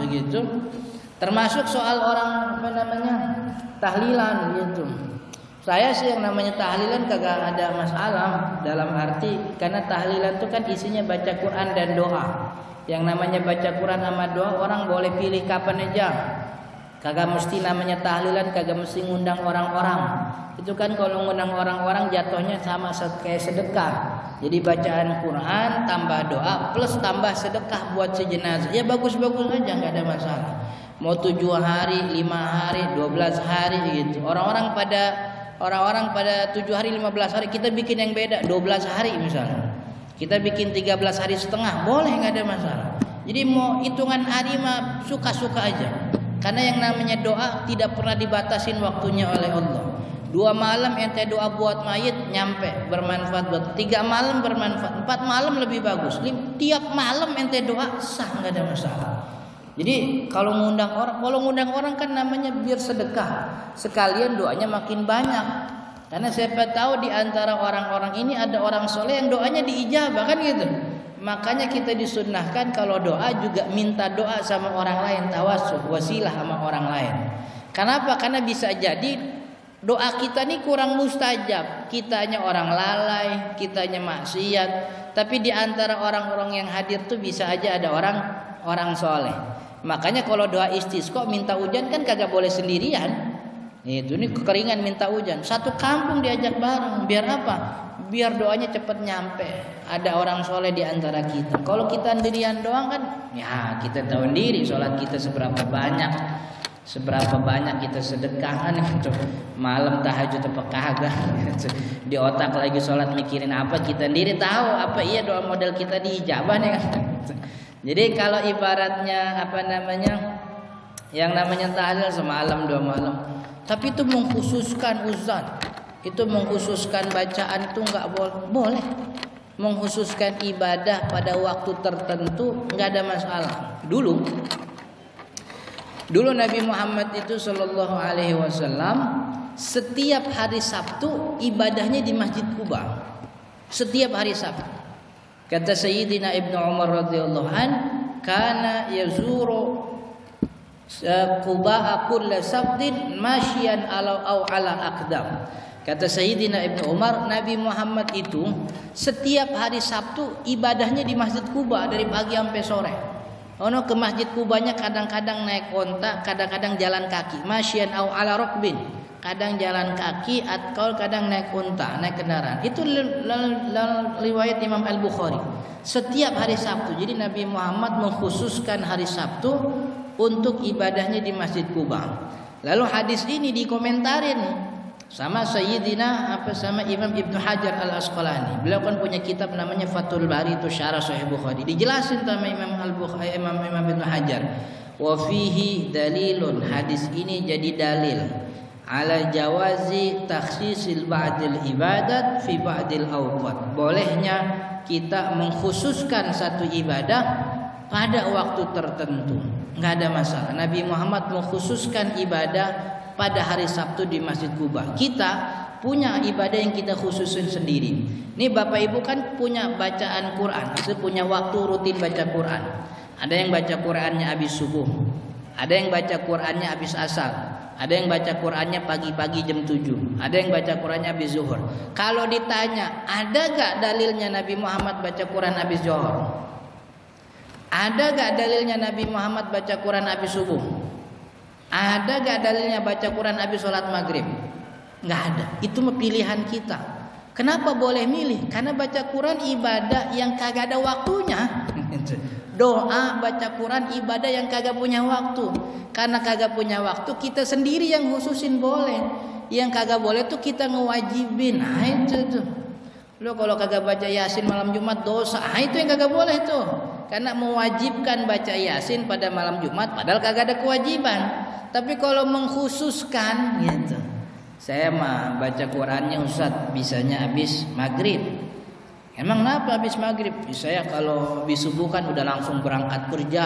begitu. Termasuk soal orang tahlilan gitu. Saya sih yang namanya tahlilan kagak ada masalah, dalam arti karena tahlilan itu kan isinya baca Quran dan doa. Yang namanya baca Quran sama doa orang boleh pilih kapan aja. Kagak mesti namanya tahlilan, kagak mesti ngundang orang-orang. Itu kan kalau ngundang orang-orang jatuhnya sama kayak sedekah. Jadi bacaan Quran tambah doa plus tambah sedekah buat si jenazah. Ya bagus-bagus aja, nggak ada masalah. Mau 7 hari, 5 hari, 12 hari gitu. Orang-orang pada 7 hari, 15 hari, kita bikin yang beda 12 hari misalnya. Kita bikin 13 hari setengah, boleh, nggak ada masalah. Jadi mau hitungan hari mah suka-suka aja. Karena yang namanya doa tidak pernah dibatasin waktunya oleh Allah. 2 malam ente doa buat mayit nyampe, bermanfaat buat. 3 malam bermanfaat, 4 malam lebih bagus. Tiap malam ente doa sah, nggak ada masalah. Jadi kalau ngundang orang kan namanya biar sedekah. Sekalian doanya makin banyak. Karena siapa tahu di antara orang-orang ini ada orang soleh yang doanya diijabah kan gitu. Makanya kita disunnahkan kalau doa juga minta doa sama orang lain, tawassul, wasilah sama orang lain. Kenapa? Karena bisa jadi doa kita nih kurang mustajab. Kitanya orang lalai, kitanya maksiat. Tapi di antara orang-orang yang hadir tuh bisa aja ada orang soleh. Makanya kalau doa istisqa minta hujan kan kagak boleh sendirian. Itu nih kekeringan minta hujan. Satu kampung diajak bareng. Biar apa? Biar doanya cepat nyampe. Ada orang soleh di antara kita. Kalau kita sendirian doang kan, ya kita tahu sendiri sholat kita seberapa banyak kita sedekahkan gitu. Malam tahajud apa kagak. Di otak lagi sholat mikirin apa, kita sendiri tahu apa iya doa model kita diijabah nih kan. Jadi kalau ibaratnya yang namanya tahlil semalam 2 malam. Tapi itu mengkhususkan uzan, itu mengkhususkan bacaan itu nggak boleh. Mengkhususkan ibadah pada waktu tertentu nggak ada masalah. Dulu Nabi Muhammad itu Shallallahu Alaihi Wasallam setiap hari Sabtu ibadahnya di Masjid Quba. Setiap hari Sabtu. Kata Sayyidina Ibnu Umar radhiyallahu an, kana yazuru Quba kulla sabtin masyian ala aqdam. Kata Sayyidina Ibnu Umar, Nabi Muhammad itu setiap hari Sabtu ibadahnya di Masjid Quba dari pagi sampai sore. Ono ke Masjid Qubanya kadang-kadang naik onta, kadang-kadang jalan kaki. Masyian au ala rukbin. Kadang jalan kaki atau kadang naik unta, naik kendaraan. Itu riwayat Imam Al-Bukhari. Setiap hari Sabtu. Jadi Nabi Muhammad mengkhususkan hari Sabtu untuk ibadahnya di Masjid Quba. Lalu hadis ini dikomentarin sama Imam Ibnu Hajar Al-Asqalani. Beliau kan punya kitab namanya Fathul Bari, itu syarah Sahih Bukhari. Dijelasin sama Imam Ibnu Hajar. Wa fihi dalilun, hadis ini jadi dalil ala jawazi takhsisil ba'dil ibadat fi ba'dil awqat. Bolehnya kita mengkhususkan satu ibadah pada waktu tertentu. Enggak ada masalah. Nabi Muhammad mengkhususkan ibadah pada hari Sabtu di Masjid Quba. Kita punya ibadah yang kita khususin sendiri. Ini Bapak Ibu kan punya bacaan Quran, kita punya waktu rutin baca Quran. Ada yang baca Qurannya habis subuh, ada yang baca Qurannya habis asar, ada yang baca Qurannya pagi-pagi jam 7, ada yang baca Qurannya habis zuhur. Kalau ditanya, ada gak dalilnya Nabi Muhammad baca Quran habis zuhur? Ada gak dalilnya Nabi Muhammad baca Quran habis subuh? Ada gak dalilnya baca Quran habis sholat maghrib? Nggak ada. Itu pilihan kita. Kenapa boleh milih? Karena baca Quran ibadah yang kagak ada waktunya. Doa baca Quran ibadah yang kagak punya waktu. Karena kagak punya waktu, kita sendiri yang khususin boleh. Yang kagak boleh tuh kita ngewajibin. Nah itu tuh. Lo kalau kagak baca Yasin malam Jumat dosa. Nah itu yang kagak boleh tuh. Karena mewajibkan baca Yasin pada malam Jumat padahal kagak ada kewajiban. Tapi kalau mengkhususkan gitu. Saya mah baca Qurannya Ustaz bisanya habis maghrib. Emang kenapa habis maghrib? Saya kalau habis subuh kan udah langsung berangkat kerja.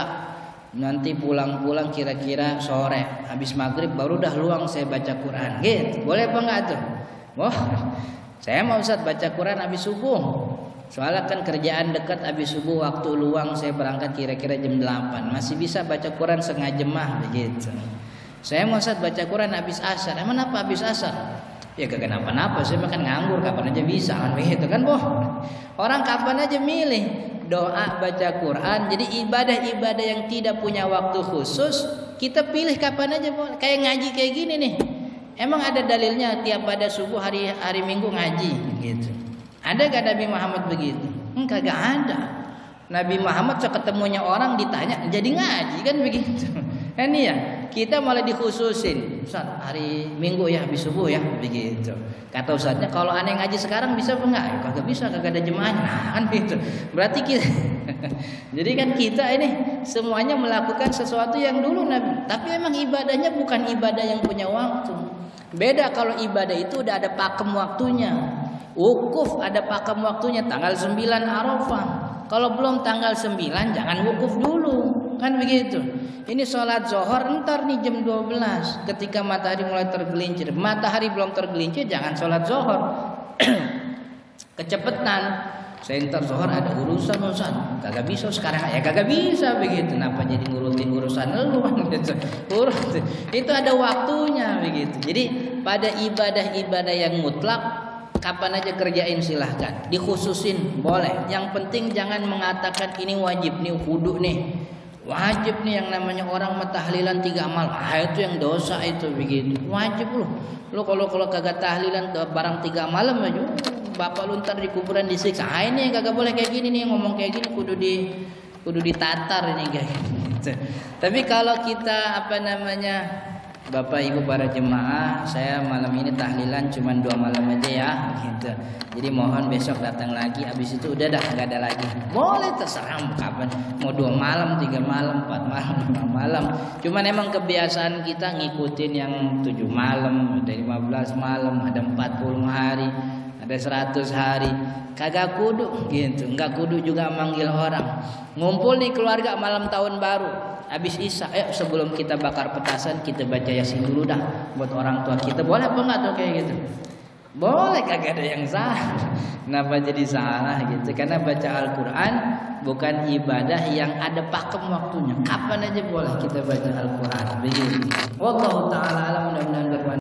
Nanti pulang-pulang kira-kira sore. Habis maghrib baru dah luang saya baca Quran. Gitu. Boleh apa enggak tuh? Wah, saya mau Ustaz baca Quran habis subuh. Soalnya kan kerjaan dekat, habis subuh waktu luang saya berangkat kira-kira jam 8. Masih bisa baca Quran setengah jemah begitu. Saya mau saat baca Quran habis asar. Emang apa habis asar? Ya kagak kenapa-napa, saya makan nganggur kapan aja bisa kan begitu kan, boh. Orang kapan aja milih doa baca Quran. Jadi ibadah-ibadah yang tidak punya waktu khusus kita pilih kapan aja, boh. Kayak ngaji kayak gini nih. Emang ada dalilnya tiap pada subuh hari Minggu ngaji gitu. Ada gak Nabi Muhammad begitu? Kagak ada. Nabi Muhammad seketemunya orang ditanya jadi ngaji kan begitu. Kan ya, kita malah dikhususin. Ustaz, hari Minggu ya habis subuh ya begitu. Kata ustaznya kalau aneh ngaji sekarang bisa apa enggak? Ya, kagak bisa, kagak ada jemaahnya. Nah, kan begitu. Berarti kita jadi kan kita ini semuanya melakukan sesuatu yang dulu Nabi. Tapi emang ibadahnya bukan ibadah yang punya waktu. Beda kalau ibadah itu udah ada pakem waktunya. Wukuf ada pakem waktunya tanggal 9 Arafah. Kalau belum tanggal 9 jangan wukuf dulu. Kan begitu. Ini sholat zuhur ntar nih jam 12. Ketika matahari mulai tergelincir. Matahari belum tergelincir jangan sholat zuhur. Kecepatan. Saya ntar zuhur ada urusan. Kagak bisa sekarang. Ya kagak bisa begitu. Kenapa jadi ngurutin urusan lu kan gitu. Itu ada waktunya begitu. Jadi pada ibadah-ibadah yang mutlak kapan aja kerjain silahkan, dikhususin boleh. Yang penting jangan mengatakan ini wajib nih, kudu nih, wajib nih yang namanya orang tahlilan 3 malam. Itu yang dosa itu begitu. Wajib lu kalau kagak tahlilan barang 3 malam aja, bapak lu ntar di kuburan disiksa. Ini yang kagak boleh kayak gini nih, ngomong kayak gini kudu ditatar ini kayak gitu. Tapi kalau kita Bapak Ibu para jemaah, saya malam ini tahlilan cuma 2 malam aja ya gitu. Jadi mohon besok datang lagi, habis itu udah dah nggak ada lagi. Boleh terserah kapan, mau 2 malam, 3 malam, 4 malam, 5 malam. Cuman emang kebiasaan kita ngikutin yang 7 malam, ada 15 malam, ada 40 hari, ada 100 hari. Kagak kudu gitu, nggak kudu juga manggil orang. Ngumpul nih keluarga malam tahun baru. Habis Isya, sebelum kita bakar petasan kita baca Yasin dulu dah buat orang tua kita. Boleh apa enggak tuh kayak gitu? Boleh, kagak ada yang salah. Kenapa jadi salah gitu? Karena baca Al-Qur'an bukan ibadah yang ada pakem waktunya. Kapan aja boleh kita baca Al-Qur'an begitu. Wallahu taala alam, mudah-mudahan bermanfaat.